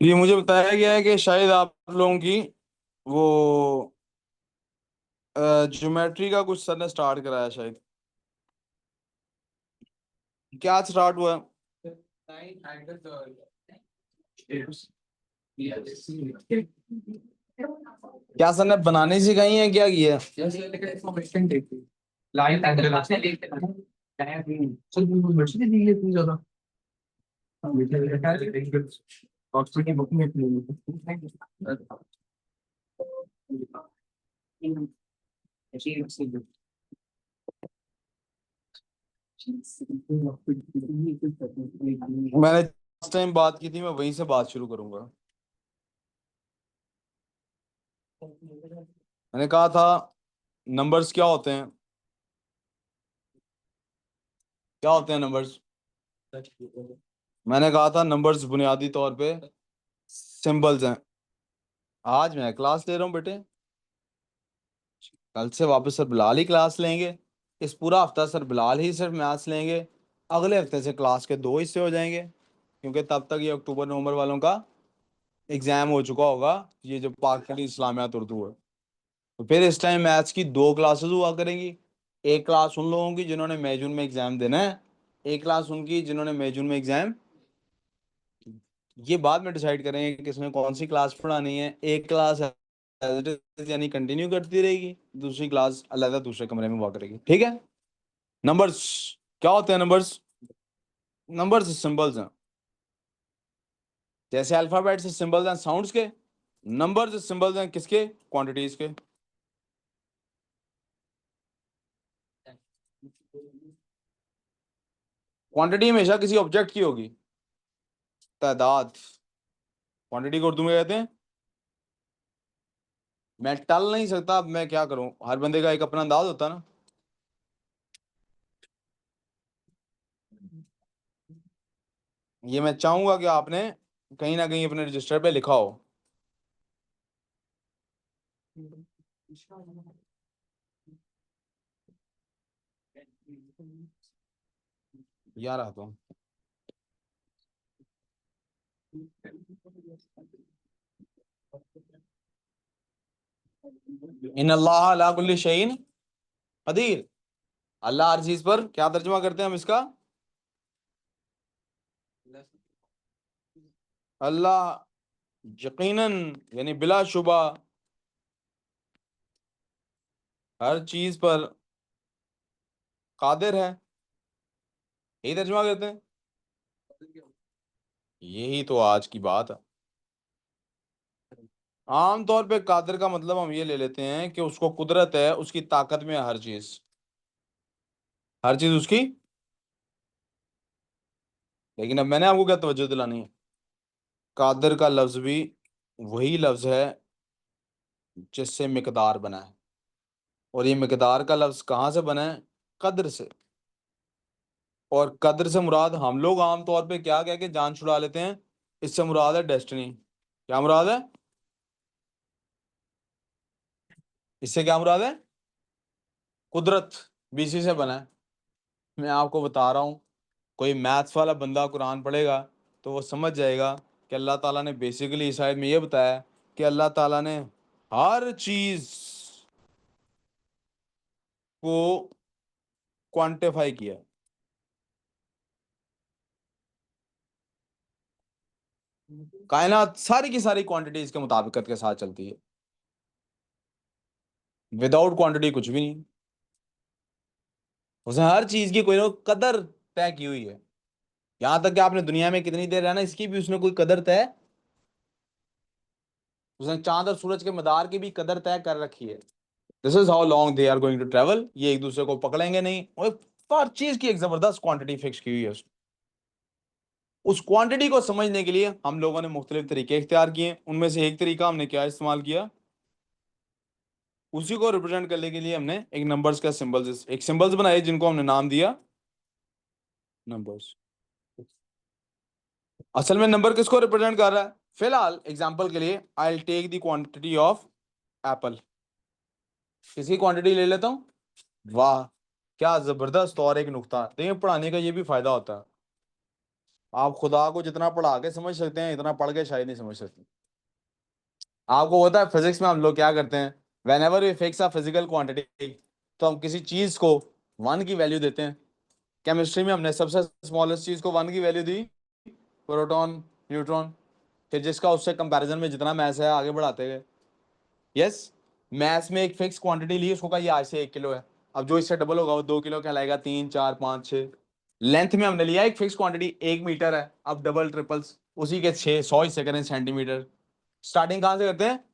ये मुझे बताया गया है कि शायद आप लोगों की वो ज्योमेट्री का कुछ सर ने स्टार्ट कराया शायद। क्या स्टार्ट हुआ है? क्या सर ने बनाने सिखाई है, क्या किया है? मैंने लास्ट टाइम बात की थी, मैं वहीं से बात शुरू करूंगा। मैंने कहा था नंबर्स क्या होते हैं, क्या होते हैं नंबर्स। मैंने कहा था नंबर्स बुनियादी तौर पे सिंबल्स हैं। आज मैं क्लास ले रहा हूँ बेटे, कल से वापस सर बिलाल ही क्लास लेंगे। इस पूरा हफ्ता सर बिलाल ही सिर्फ मैथ्स लेंगे। अगले हफ्ते से क्लास के 2 हिस्से हो जाएंगे, क्योंकि तब तक ये अक्टूबर नवंबर वालों का एग्जाम हो चुका होगा, ये जो पाकिस्तानी इस्लामियात उर्दू है। तो फिर इस टाइम मैथ्स की 2 क्लासेस हुआ करेंगी। एक क्लास उन लोगों की जिन्होंने मई जून में एग्जाम देना है, एक क्लास उनकी जिन्होंने मई जून में एग्जाम, ये बाद में डिसाइड करेंगे कि किसमें कौन सी क्लास पढ़ानी है। एक क्लास as it is यानी कंटिन्यू करती रहेगी, दूसरी क्लास अलग दूसरे कमरे में हुआ करेगी, ठीक है। नंबर्स क्या होते हैं? नंबर्स, नंबर्स सिंबल्स हैं। जैसे अल्फाबेट से सिंबल्स हैं साउंड्स के, नंबर्स सिंबल्स हैं किसके? क्वांटिटीज के। क्वांटिटी हमेशा किसी ऑब्जेक्ट की होगी, तादाद। क्वांटिटी को उर्दू में कहते हैं। मैं टल नहीं सकता, अब मैं क्या करूं, हर बंदे का एक अपना अंदाज होता है ना। ये मैं चाहूंगा कि आपने कहीं ना कहीं अपने रजिस्टर पे लिखा हो। यार आता हूँ। इन अल्लाह अला कुल्ली शैइन कदीर। अल्लाह हर चीज पर, क्या तर्जुमा करते हैं हम इसका? अल्लाह यकीनन यानी बिलाशुबा हर चीज पर कादिर है, यही तर्जुमा करते हैं। यही तो आज की बात है। आम तौर पे कादिर का मतलब हम ये ले लेते हैं कि उसको कुदरत है, उसकी ताकत में है हर चीज, हर चीज उसकी। लेकिन अब मैंने आपको क्या तवज्जो दिलानी है, कादिर का लफ्ज भी वही लफ्ज है जिससे मिकदार बना है। और ये मिकदार का लफ्ज कहाँ से बना है? कद्र से। और कद्र से मुराद हम लोग आम तौर पे क्या कह के जान छुड़ा लेते हैं, इससे मुराद है डेस्टिनी। क्या मुराद है? इससे क्या मुराद है? कुदरत। बीसी से बना है। मैं आपको बता रहा हूँ, कोई मैथ्स वाला बंदा कुरान पढ़ेगा तो वो समझ जाएगा कि अल्लाह ताला ने बेसिकली इस आयत में ये बताया कि अल्लाह ताला ने हर चीज को क्वांटिफाई किया। कायनात सारी की सारी क्वांटिटीज के मुताबिकत के साथ चलती है, विदाउट क्वांटिटी कुछ भी नहीं। उसने हर चीज की कोई ना कोई कदर तय की हुई है। यहां तक कि आपने दुनिया में कितनी देर रहना, इसकी भी उसने कोई कदर तय, उसने चांद और सूरज के मदार की भी कदर तय कर रखी है। This is how long they are going to travel. ये एक दूसरे को पकड़ेंगे नहीं, और हर चीज की एक जबरदस्त क्वांटिटी फिक्स की हुई है उसने। उस क्वांटिटी को समझने के लिए हम लोगों ने मुख्तलिफ तरीके इख्तियार किए, उनमें से एक तरीका हमने क्या इस्तेमाल किया, उसी को रिप्रेजेंट करने के लिए हमने एक नंबर्स का सिंबल्स, एक सिंबल्स बनाए जिनको हमने नाम दिया नंबर्स। असल में नंबर किसको रिप्रेजेंट कर रहा है? फिलहाल एग्जांपल के लिए I will take the quantity of apple, किसी क्वांटिटी ले लेता हूँ। वाह क्या जबरदस्त। और एक नुक्ता देखिए, पढ़ाने का ये भी फायदा होता है, आप खुदा को जितना पढ़ा के समझ सकते हैं इतना पढ़ के शायद नहीं समझ सकते। आपको पता है फिजिक्स में हम लोग क्या करते हैं, whenever we fix a physical quantity, तो हम किसी चीज को वन की वैल्यू देते हैं। केमिस्ट्री में हमने सबसे स्मॉलेस्ट चीज को वन की वैल्यू दी, प्रोटॉन, न्यूट्रॉन। फिर जिसका उससे कंपैरिजन में जितना मैथ है आगे बढ़ाते गए। यस, मैथ्स में एक फिक्स क्वांटिटी ली, उसको कहा ये आज से 1 किलो है। अब जो इससे डबल होगा वो 2 किलो कहलाएगा, 3, 4, 5, 6। लेंथ में हमने लिया एक फिक्स क्वांटिटी, 1 मीटर है, अब डबल ट्रिपल्स उसी के 600 हिस्से करें सेंटीमीटर। स्टार्टिंग कहां से करते हैं,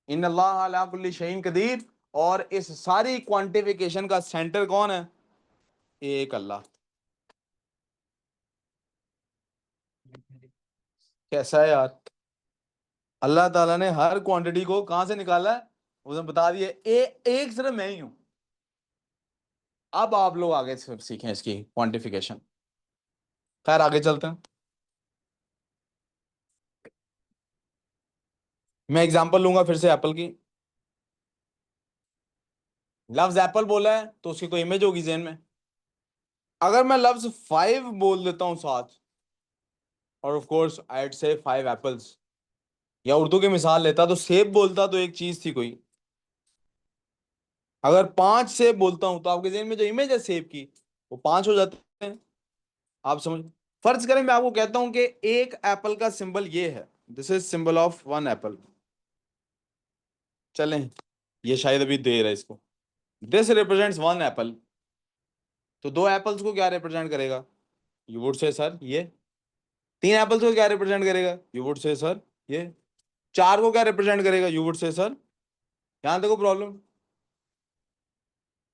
इन अल्लाह अला कुल्ली शैइन कदीर। और इस सारी क्वांटिफिकेशन का सेंटर कौन है, एक अल्लाह। कैसा है यार, अल्लाह ताला ने हर क्वांटिटी को कहां से निकाला है, उसने बता दिया एक सिर्फ मैं ही हूं। अब आप लोग आगे से सीखें इसकी क्वांटिफिकेशन। खैर आगे चलते हैं। मैं एग्जांपल लूंगा फिर से एप्पल की। लफ्ज एप्पल बोला है तो उसकी कोई इमेज होगी जेहन में। अगर मैं लफ्ज 5 बोल देता हूं साथ, और ऑफ कोर्स आई से 5 एप्पल्स, या उर्दू की मिसाल लेता तो सेब बोलता तो एक चीज थी कोई। अगर 5 सेब बोलता हूं तो आपके जेहन में जो इमेज है सेब की, वो 5 हो जाते हैं। आप समझ, फर्ज करें मैं आपको कहता हूं कि एक एप्पल का सिंबल ये है, this is symbol of 1 Apple. चलें, ये शायद अभी देर है इसको। दिस रिप्रेजेंट्स 1 एप्पल, तो 2 एप्पल्स को क्या रिप्रेजेंट करेगा, यू वुड से सर ये। 3 एप्पल्स को क्या रिप्रेजेंट करेगा, यू वुड से सर ये। 4 को क्या रिप्रेजेंट करेगा, यू वुड से सर। यहां देखो प्रॉब्लम,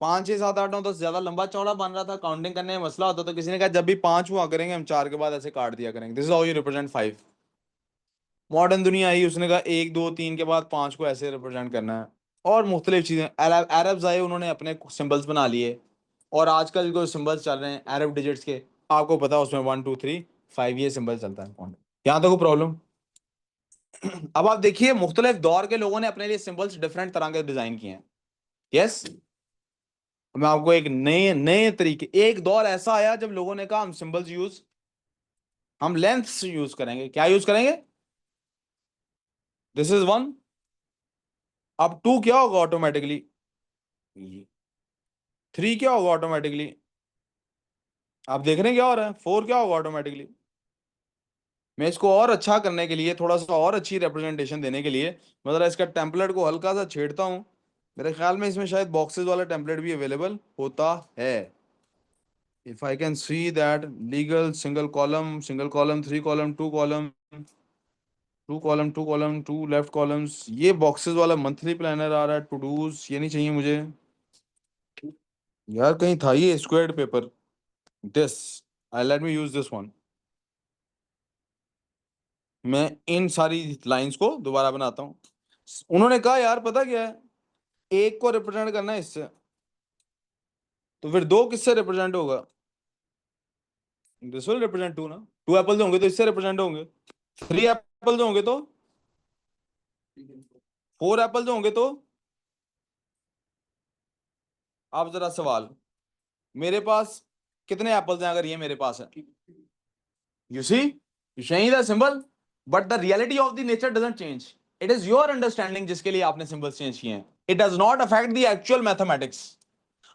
5, 6, 7, 8, 9, 10 ज्यादा लंबा चौड़ा बन रहा था, काउंटिंग करने में मसला होता, तो किसी ने कहा जब भी 5 हुआ करेंगे हम 4 के बाद ऐसे काट दिया करेंगे, this is how you represent 5। Modern दुनिया आई, उसने कहा 1, 2, 3 के बाद 5 को ऐसे रिप्रेजेंट करना है। और मुख्तलिफ चीजें, अरब्स आए, उन्होंने अपने सिंबल्स बना लिए। और आजकल जो सिंबल्स चल रहे हैं अरब डिजिट्स के, आपको पता है उसमें 1, 2, 3, 5 ये सिंबल चलता है। यहाँ तक प्रॉब्लम। अब आप देखिए मुख्तलिफ दौर के लोगों ने अपने लिए सिंबल्स डिफरेंट तरह के डिजाइन किए हैं। यस, मैं आपको एक नए नए तरीके, एक दौर ऐसा आया जब लोगों ने कहा हम सिंबल्स यूज, हम लेंथ्स यूज करेंगे। क्या यूज करेंगे, दिस इज 1, अब 2 क्या होगा ऑटोमेटिकली, 3 क्या होगा ऑटोमेटिकली, आप देख रहे हैं क्या हो रहा है, 4 क्या होगा ऑटोमेटिकली। मैं इसको और अच्छा करने के लिए, थोड़ा सा और अच्छी रिप्रेजेंटेशन देने के लिए, मैं जरा इसका टेम्पलेट को हल्का सा छेड़ता हूँ। मेरे ख्याल में इसमें शायद बॉक्सेस वाला टेम्पलेट भी अवेलेबल होता है। If I can see that, legal, single column, 3 column, 2 column, 2 column, 2 column, 2 left columns, ये बॉक्सेस वाला मंथली प्लानर आ रहा है। टू डूज ये नहीं चाहिए मुझे यार, कहीं था ये squared paper, this, I let me use this one. मैं इन सारी लाइंस को दोबारा बनाता हूँ। उन्होंने कहा यार पता क्या है, एक को रिप्रेजेंट करना है इससे, तो फिर 2 किससे रिप्रेजेंट होगा, दिस विल रिप्रेजेंट 2 ना। 2 एप्पल्स होंगे तो इससे रिप्रेजेंट होंगे। 3 एप्पल्स होंगे तो, 4 एप्पल्स होंगे तो। आप जरा सवाल, मेरे पास कितने एप्पल्स हैं अगर ये मेरे पास है, you see, you change the symbol, but the reality of the nature doesn't change. It is your understanding जिसके लिए आपने सिंबल्स चेंज किए हैं। It does not affect the actual mathematics.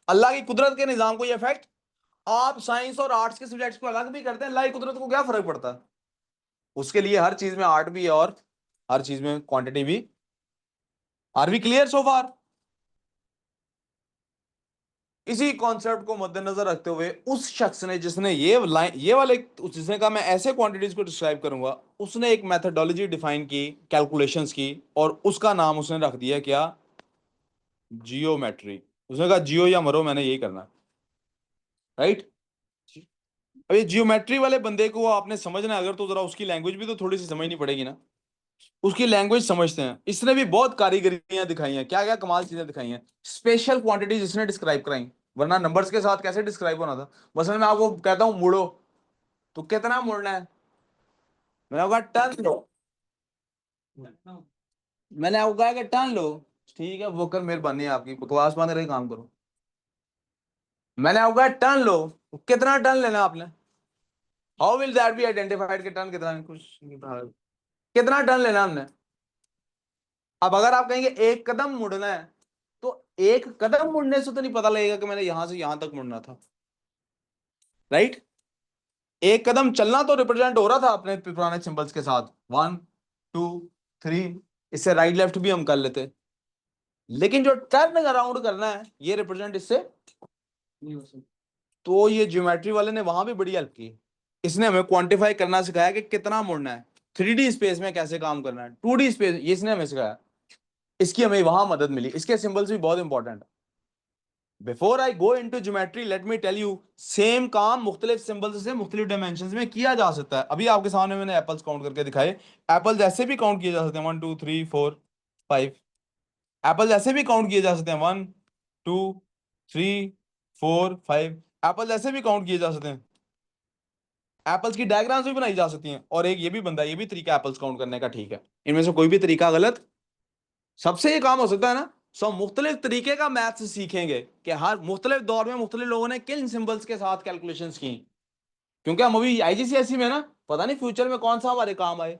Allah की कुदरत के निजाम को ये अफेक्ट, आप साइंस और आर्ट्स के सब्जेक्ट्स को अलग भी करते हैं, अल्लाह की कुदरत को क्या फर्क पड़ता है। उसके लिए हर चीज में आर्ट भी है और हर चीज में क्वांटिटी भी। आर वी क्लियर सो फार। इसी कॉन्सेप्ट को मद्देनजर रखते हुए उस शख्स ने जिसने ये लाइन, ये वाले, जिसने कहा मैं ऐसे क्वांटिटीज को डिस्क्राइब करूंगा, उसने एक मेथडोलॉजी डिफाइन की, कैलकुलेशंस की, और उसका नाम उसने रख दिया क्या, जियोमेट्री। उसने कहा जियो या मरो, मैंने यही करना, राइट। अब ये जियोमेट्री वाले बंदे को आपने समझना है अगर, तो जरा उसकी लैंग्वेज भी तो थोड़ी सी समझनी पड़ेगी ना। उसकी लैंग्वेज समझते हैं। इसने भी बहुत कारीगरियां दिखाई हैं, क्या क्या कमाल चीजें दिखाई हैं, स्पेशल क्वांटिटीज इसने डिस्क्राइब कराई, वरना नंबर्स के साथ कैसे डिस्क्राइब होना था। मसलन मैं आपको कहता हूं मुड़ो, तो कितना मुड़ना है, मैंने कहा टर्न लो, मैंने आपको कहा कि टर्न लो, ठीक है वो कर मेहरबानी है आपकी, बकवास बंद करके काम करो। मैंने आपको कहा टर्न लो, कितना टर्न लेना आपने? How will that be identified कि टर्न कितना है? कुछ नहीं पता। कितना टर्न लेना हमने? अब अगर आप कहेंगे एक कदम मुड़ना है, तो एक कदम मुड़ने से तो नहीं पता लगेगा कि मैंने यहां से यहां तक मुड़ना था, राइट? एक कदम चलना तो रिप्रेजेंट हो रहा था अपने पुराने सिंबल्स के साथ, 1 2 3, इससे राइट लेफ्ट भी हम कर लेते। लेकिन जो टर्न अराउंड करना है ये रिप्रेजेंट इससे नहीं हो सकता। तो ये ज्योमेट्री वाले ने वहां भी बड़ी हेल्प की, इसने हमें क्वांटिफाई करना सिखाया कि कितना मुड़ना है, 3D स्पेस में कैसे काम करना है, 2D स्पेस, ये इसने हमें सिखाया। इसकी हमें वहां मदद मिली, इसके सिंबल्स भी बहुत इंपॉर्टेंट है। Before I go into geometry let me tell you, same काम मुख्तलिफ सिंबल्स से मुख्तलिफ डायमेंशंस में किया जा सकता है। अभी आपके सामने मैंने एप्पल्स काउंट करके दिखाए, एप्पल्स ऐसे भी काउंट किए जा सकते हैं, 1 2 3 4 5। एप्पल्स ऐसे भी काउंट किए जा सकते हैं, 1 2 3 4 5। एप्पल्स ऐसे भी काउंट किए जा सकते हैं, एप्पल्स की डायग्राम्स भी बनाई जा सकती हैं। और एक ये भी बनता है, ये भी तरीका एप्पल्स काउंट करने का, ठीक है? इनमें से कोई भी तरीका गलत, सबसे ये काम हो सकता है ना। सब मुख्तलिफ तरीके का मैथ्स सीखेंगे कि हर मुख्तलिफ दौर में मुख्तलिफ लोगों ने किन सिंबल्स के साथ कैलकुलेशंस की। क्योंकि हम अभी आईजीसीएसई में ना, पता नहीं फ्यूचर में कौन सा हमारे काम आए।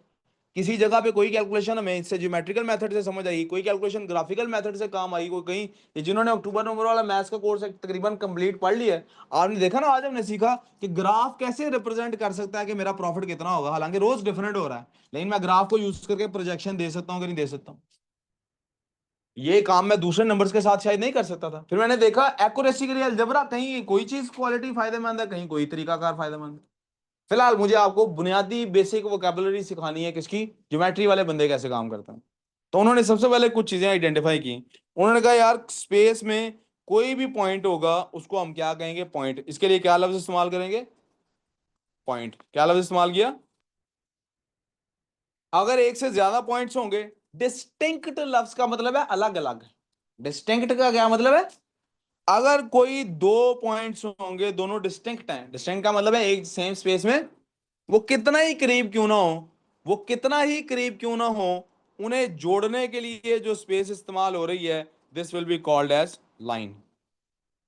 किसी जगह पे कोई कैलकुलेशन हमें इससे ज्योमेट्रिकल मेथड से समझ आई, कोई कैलकुलेशन ग्राफिकल मेथड से काम आई, कोई कहीं, ये जिन्होंने अक्टूबर नवंबर वाला मैथ्स का कोर्स तकरीबन कंप्लीट पढ़ लिया है, आपने देखा ना, आज हमने सीखा कि ग्राफ कैसे रिप्रेजेंट कर सकता है कि मेरा प्रॉफिट कितना होगा। हालांकि रोज डिफरेंट हो रहा है, लेकिन मैं ग्राफ को यूज करके प्रोजेक्शन दे सकता हूँ कि नहीं दे सकता हूँ। ये काम मैं दूसरे नंबर्स के साथ शायद नहीं कर सकता था। फिर मैंने देखा एक्यूरेसी के लिए अलजेब्रा, कहीं कोई चीज क्वालिटी फायदेमंद है, कहीं कोई तरीकाकार फायदेमंद है। फिलहाल मुझे आपको बुनियादी बेसिक वोकैबुलरी सिखानी है, किसकी? ज्योमेट्री वाले बंदे कैसे काम करते हैं। तो उन्होंने सबसे पहले कुछ चीजें आइडेंटिफाई की। उन्होंने कहा यार स्पेस में कोई भी पॉइंट होगा उसको हम क्या कहेंगे? पॉइंट। इसके लिए क्या लफ्ज इस्तेमाल करेंगे? पॉइंट। क्या लफ्ज इस्तेमाल किया? अगर एक से ज्यादा पॉइंट्स होंगे, डिस्टिंक्ट लफ्ज का मतलब है अलग अलग। डिस्टिंक्ट का क्या मतलब है? अगर कोई दो पॉइंट्स होंगे, दोनों डिस्टिंक्ट हैं, डिस्टिंक्ट का मतलब है एक सेम स्पेस में, वो कितना ही करीब क्यों ना हो, वो कितना ही करीब क्यों ना हो, उन्हें जोड़ने के लिए जो स्पेस इस्तेमाल हो रही है, this will be called as line.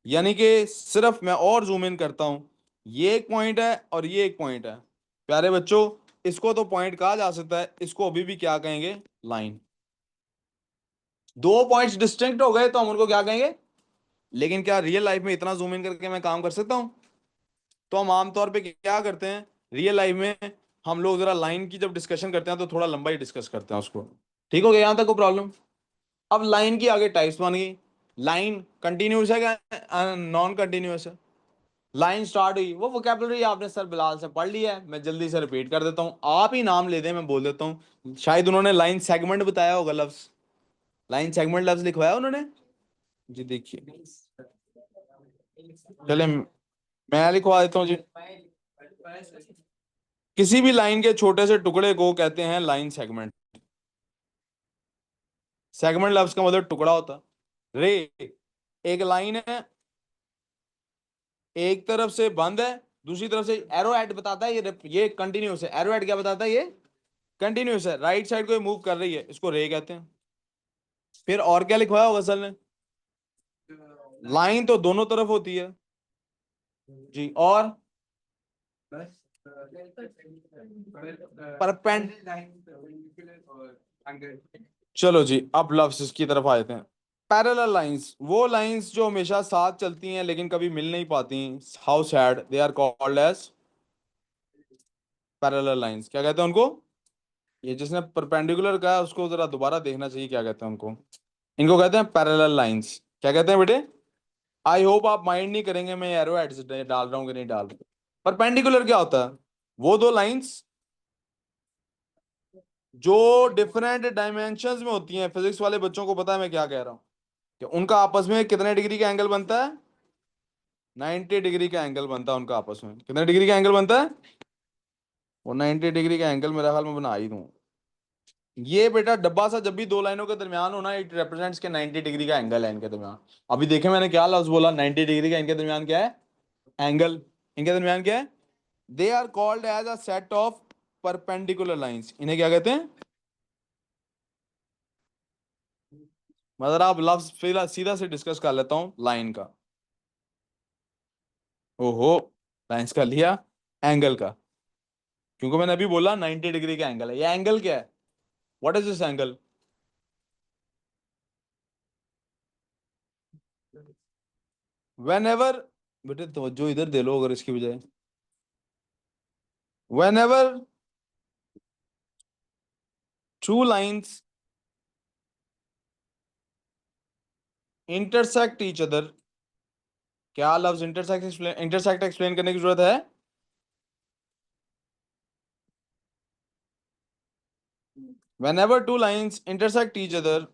यानी कि सिर्फ मैं और जूम इन करता हूं, ये एक पॉइंट है और ये एक पॉइंट है, प्यारे बच्चों, इसको तो पॉइंट कहा जा सकता है, इसको अभी भी क्या कहेंगे? लाइन। दो पॉइंट्स डिस्टिंक्ट हो गए तो हम उनको क्या कहेंगे? लेकिन क्या रियल लाइफ में इतना जूम इन करके मैं काम कर सकता हूं? तो हम आमतौर पे क्या करते हैं रियल लाइफ में, हम लोग जरा लाइन की जब डिस्कशन करते हैं तो थोड़ा लंबा ही डिस्कस करते हैं उसको। ठीक हो गया यहां तक कोई प्रॉब्लम? अब लाइन की आगे टाइप्स बन गई। लाइन कंटिन्यूस है क्या नॉन कंटिन्यूस है? लाइन स्टार्ट हुई, वो वोकैबुलरी आपने सर बिलाल से पढ़ लिया है, मैं जल्दी से रिपीट कर देता हूँ, आप ही नाम ले दें, मैं बोल देता हूँ। शायद उन्होंने लाइन सेगमेंट बताया होगा लफ्ज, लाइन सेगमेंट लफ्ज लिखवाया उन्होंने। जी देखिए, चले मैं लिखवा देता हूँ जी। किसी भी लाइन के छोटे से टुकड़े को कहते हैं लाइन सेगमेंट। सेगमेंट लफ्ज का मतलब टुकड़ा होता। रे, एक लाइन है, एक तरफ से बंद है, दूसरी तरफ से एरो एट बताता है ये कंटिन्यूस है। एरो एट क्या बताता है? ये कंटिन्यूस है। राइट साइड को मूव कर रही है, इसको रे कहते हैं। फिर और क्या लिखवाया होगा सर ने? लाइन तो दोनों तरफ होती है जी, और परपेंड। चलो जी, अब लफ्ज की तरफ आ जाते हैं। पैरेलल लाइंस, वो लाइंस जो हमेशा साथ चलती हैं लेकिन कभी मिल नहीं पाती, how sad, they are called as parallel lines. क्या कहते हैं उनको? ये जिसने परपेंडिकुलर कहा उसको जरा दोबारा देखना चाहिए, क्या कहते हैं उनको? इनको कहते हैं पैरेलल लाइंस। क्या कहते हैं बेटे? आई होप आप माइंड नहीं करेंगे मैं एरो एड्स डाल रहा हूँ कि नहीं डाल रहा। परपेंडिकुलर क्या होता है? वो दो लाइंस जो डिफरेंट डायमेंशंस में होती हैं। फिजिक्स वाले बच्चों को पता है मैं क्या कह रहा हूँ, कि उनका आपस में कितने डिग्री का एंगल बनता है? 90 डिग्री का एंगल बनता है उनका आपस में। कितने डिग्री का एंगल बनता है? वो 90 डिग्री का एंगल मेरा ख्याल में बना ही दूं। ये बेटा डब्बा सा जब भी दो लाइनों के दरमियान होना, इट रिप्रेजेंट्स के 90 डिग्री का एंगल है इनके दरमियान। अभी देखें मैंने क्या लफ्ज बोला, 90 डिग्री का इनके दरमियान क्या है? एंगल। इनके दरमियान क्या है? They are called as a set of perpendicular lines. इन्हें क्या कहते हैं? मतलब आप लफ्ज फिर सीधा से डिस्कस कर लेता हूँ लाइन का। ओहो, लाइंस का लिया, एंगल का। क्योंकि मैंने अभी बोला 90 डिग्री का एंगल है, ये एंगल क्या है? What is this angle? When ever, बेटे तवज्जो इधर दे लो अगर इसकी बजाय। When ever two lines intersect each other, क्या लफ्ज इंटरसेक्ट एक्सप्लेन करने की जरूरत है? When ever two lines intersect each other,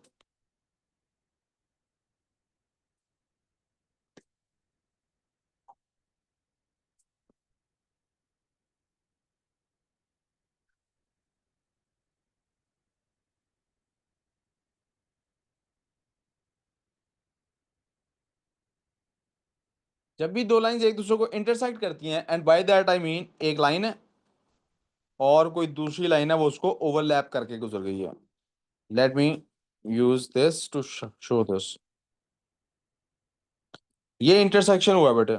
जब भी दो लाइंस एक दूसरे को इंटरसेक्ट करती हैं, and by that I mean एक लाइन है और कोई दूसरी लाइन है वो उसको ओवरलैप करके गुजर गई है। Let me use this to show this. ये इंटरसेक्शन हुआ बेटे।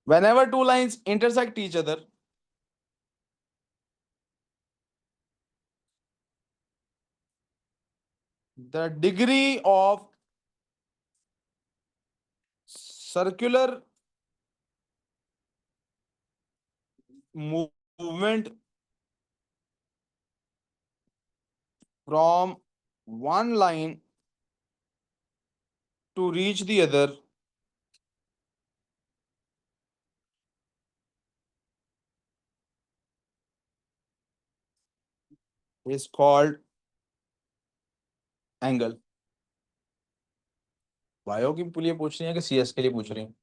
whenever two lines intersect each other, the degree of circular movement from one line to reach the other is called angle। Bio की लिए पूछ रही है कि सीएस के लिए पूछ रही है?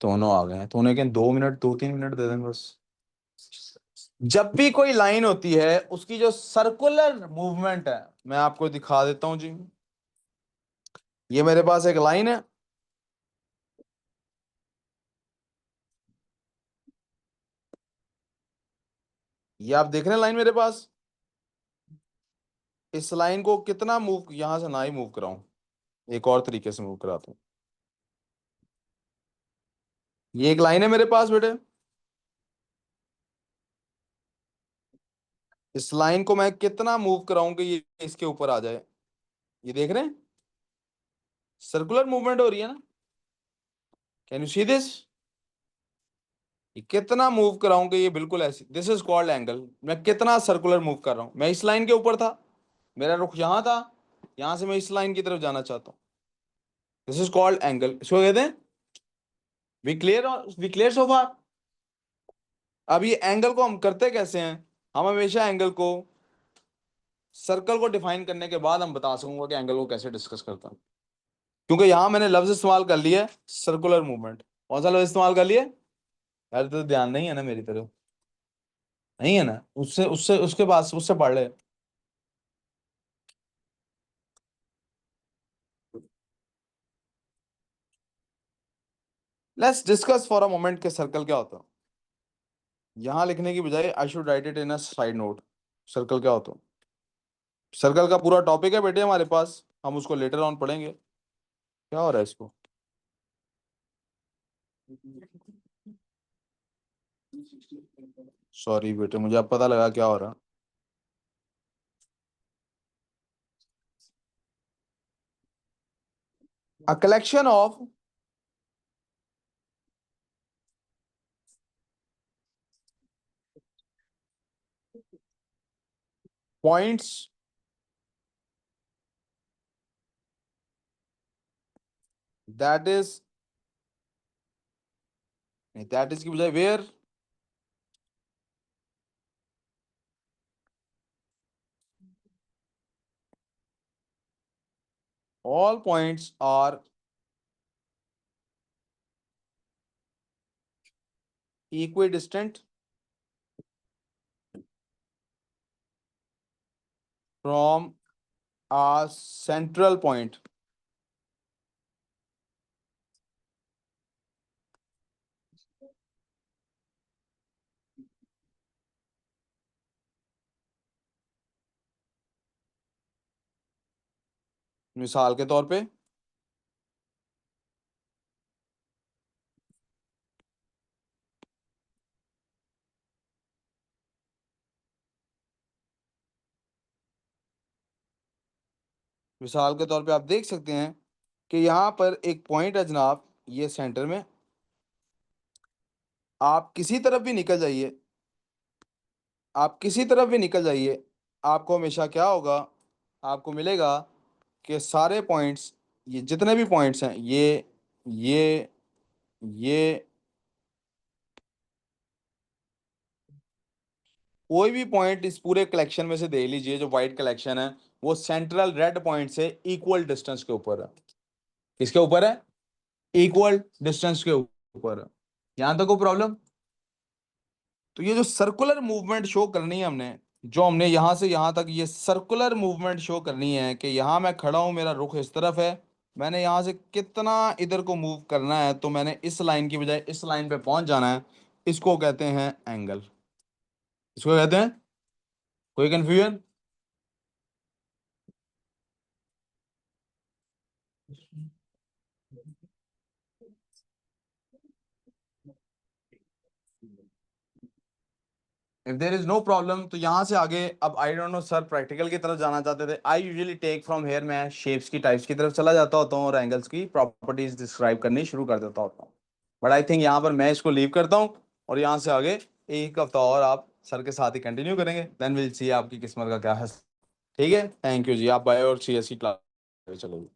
दोनों आ गए हैं, तो उन्हें क्या 2 मिनट 2-3 मिनट दे देंगे बस। जब भी कोई लाइन होती है उसकी जो सर्कुलर मूवमेंट है, मैं आपको दिखा देता हूं जी। ये मेरे पास एक लाइन है, ये आप देख रहे हैं लाइन मेरे पास। इस लाइन को कितना मूव, यहां से ना ही मूव कराऊं, एक और तरीके से मूव कराता हूं। ये एक लाइन है मेरे पास बेटे, इस लाइन को मैं कितना मूव कराऊं कि ये इसके ऊपर आ जाए। ये देख रहे हैं, सर्कुलर मूवमेंट हो रही है ना? Can you see this? ये कितना मूव कराऊं कि ये बिल्कुल ऐसी, दिस इज कॉल्ड एंगल। मैं कितना सर्कुलर मूव कर रहा हूं, मैं इस लाइन के ऊपर था, मेरा रुख यहां था, यहां से मैं इस लाइन की तरफ जाना चाहता हूं। दिस इज कॉल्ड एंगल, इसको कहते हैं। वी क्लियर सो फार? अब ये एंगल को हम करते कैसे हैं? हम हमेशा एंगल को, सर्कल को डिफाइन करने के बाद हम बता सकूंगा कि एंगल को कैसे डिस्कस करता हूं। क्योंकि यहां मैंने लफ्ज इस्तेमाल कर लिया है सर्कुलर मूवमेंट। कौन सा लफ्ज इस्तेमाल कर लिया? यार तो ध्यान नहीं है ना मेरी तरफ, नहीं है ना? उससे उससे उसके पास उससे पढ़ ले। Let's discuss for a moment के सर्कल क्या होता है। यहां लिखने की बजाय I should write it in a side note. Circle क्या होता है? सर्कल का पूरा टॉपिक है बेटे हमारे पास, हम उसको लेटर ऑन पढ़ेंगे। क्या हो रहा है इसको? सॉरी बेटे, मुझे अब पता लगा क्या हो रहा। A collection of points that is, that is की बजाय where all points are equidistant from a central point। मिसाल के तौर पे, मिसाल के तौर पे आप देख सकते हैं कि यहाँ पर एक पॉइंट है जनाब, ये सेंटर में। आप किसी तरफ भी निकल जाइए, आप किसी तरफ भी निकल जाइए, आपको हमेशा क्या होगा, आपको मिलेगा कि सारे पॉइंट्स, ये जितने भी पॉइंट्स हैं, ये ये कोई भी पॉइंट इस पूरे कलेक्शन में से देख लीजिए, जो वाइट कलेक्शन है, वो सेंट्रल रेड पॉइंट से इक्वल डिस्टेंस के ऊपर है। किसके ऊपर है? इक्वल डिस्टेंस के ऊपर है। यहां तक कोई प्रॉब्लम? तो ये जो सर्कुलर मूवमेंट शो करनी है हमने, जो हमने यहां से यहां तक ये सर्कुलर मूवमेंट शो करनी है कि यहां मैं खड़ा हूं, मेरा रुख इस तरफ है, मैंने यहां से कितना इधर को मूव करना है, तो मैंने इस लाइन की बजाय इस लाइन पे पहुंच जाना है। इसको कहते हैं एंगल। इसको कहते हैं, कोई confusion? If there is no problem, तो यहाँ से आगे अब I don't know sir practical की तरफ जाना चाहते थे, I usually take from here, मैं शेप्स की टाइप्स की तरफ चला जाता होता हूँ और एंगल्स की प्रॉपर्टीज डिस्क्राइब करनी शुरू कर देता होता हूँ। बट आई थिंक यहाँ पर मैं इसको लीव करता हूँ, और यहाँ से आगे एक हफ्ता और आप सर के साथ ही कंटिन्यू करेंगे, देन विल सी आपकी किस्मत का क्या है। ठीक है, थैंक यू जी, आप बायो और सीएससी क्लास चलो।